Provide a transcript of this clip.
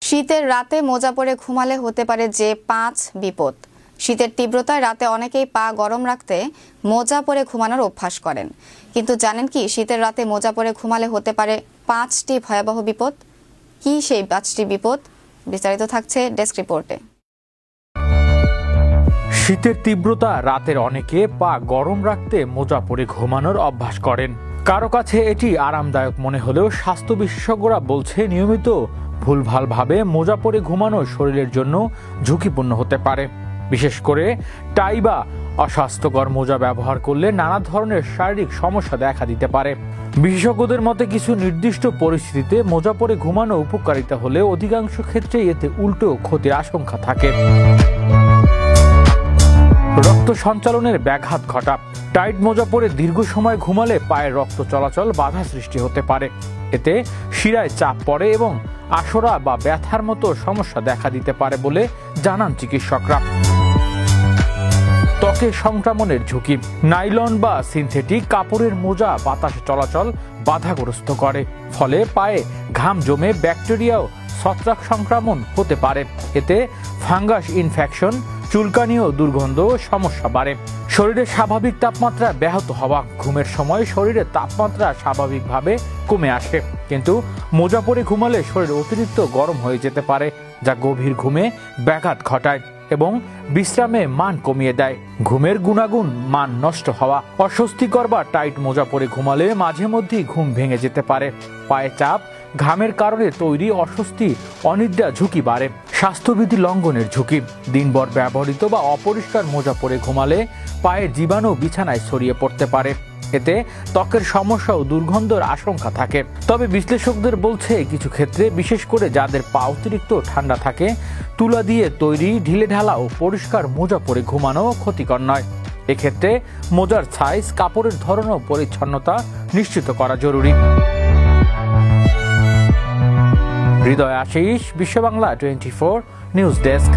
শীতের রাতে মোজা পরে ঘুমালে হতে পারে যে 5 বিপদ। শীতের তীব্রতায় রাতে অনেকেই পা গরম রাখতে মোজা পরে ঘুমানোর অভ্যাস করেন, কিন্তু জানেন কি শীতের রাতে মোজা পরে ঘুমালে হতে পারে 5টি ভয়াবহ বিপদ। কি সেই 5টি বিপদ? বিস্তারিত থাকছে ডেস্ক রিপোর্টে। শীতের তীব্রতা রাতের অনেকে পা গরম রাখতে মোজা পরে ঘুমানোর অভ্যাস করেন। কারো কাছে এটি আরামদায়ক মনে হলেও স্বাস্থ্য বিশেষজ্ঞরা বলছে নিয়মিত ভুলভালভাবে মোজা পরে ঘুমানো শরীরের জন্য ঝুঁকিপূর্ণ হতে পারে। বিশেষ করে টাই বা অস্বাস্থ্যকর মোজা ব্যবহার করলে নানা ধরনের শারীরিক সমস্যা দেখা দিতে পারে। বিশেষজ্ঞদের মতে কিছু নির্দিষ্ট পরিস্থিতিতে মোজা পরে ঘুমানো উপকারিতা হলে অধিকাংশ ক্ষেত্রেই এতে উল্টো ক্ষতির আশঙ্কা থাকে। রক্ত সঞ্চালনের ব্যাঘাত ঘটা। টাইট মোজা পরে দীর্ঘ সময় ঘুমালে পায়ের রক্ত চলাচল বাধা সৃষ্টি হতে পারে। এতে শিরায় চাপ পড়ে এবং আশোরা বা ব্যথার মতো সমস্যা দেখা দিতে পারে বলে জানান চিকিৎসকরা। ত্বকে সংক্রমণের ঝুঁকি। নাইলন বা সিনথেটিক কাপড়ের মোজা বাতাসে চলাচল বাধাগ্রস্ত করে, ফলে পায়ে ঘাম জমে ব্যাকটেরিয়া ও ছত্রাক সংক্রমণ হতে পারে। এতে ফাঙ্গাস ইনফেকশন, চুলকানি ও দুর্গন্ধ সমস্যা বাড়ে। শরীরের স্বাভাবিক তাপমাত্রা ব্যাহত হওয়া। ঘুমের সময় শরীরের তাপমাত্রা স্বাভাবিকভাবে কমে আসে, কিন্তু মোজা পরে ঘুমালে শরীর অতিরিক্ত গরম হয়ে যেতে পারে, যা গভীর ঘুমে ব্যাঘাত ঘটায় এবং বিশ্রামে মান কমিয়ে দেয়। ঘুমের গুণাগুণ মান নষ্ট হওয়া। অস্বস্তিকর বা টাইট মোজা পরে ঘুমালে মাঝে মধ্যেই ঘুম ভেঙে যেতে পারে। পায়ে চাপ, ঘামের কারণে তৈরি অস্বস্তি, অনিদ্রা ঝুঁকি বাড়ে। স্বাস্থ্যবিধি লঙ্ঘনের ঝুঁকি। দিনভর ব্যবহৃত বা অপরিষ্কার মোজা পরে ঘুমালে পায়ের জীবাণু বিছানায় ছড়িয়ে পড়তে পারে। এতে ত্বকের সমস্যা ও দুর্গন্ধের আশঙ্কা থাকে। তবে বিশ্লেষকদের বলছে কিছু ক্ষেত্রে, বিশেষ করে যাদের পা অতিরিক্ত ঠান্ডা থাকে, তুলা দিয়ে তৈরি ঢিলেঢালা ও পরিষ্কার মোজা পরে ঘুমানো ক্ষতিকর নয়। এক্ষেত্রে মোজার সাইজ, কাপড়ের ধরন ও পরিচ্ছন্নতা নিশ্চিত করা জরুরি। হৃদয় আশিস, বিশ্ব বাংলা 24 নিউজ ডেস্ক।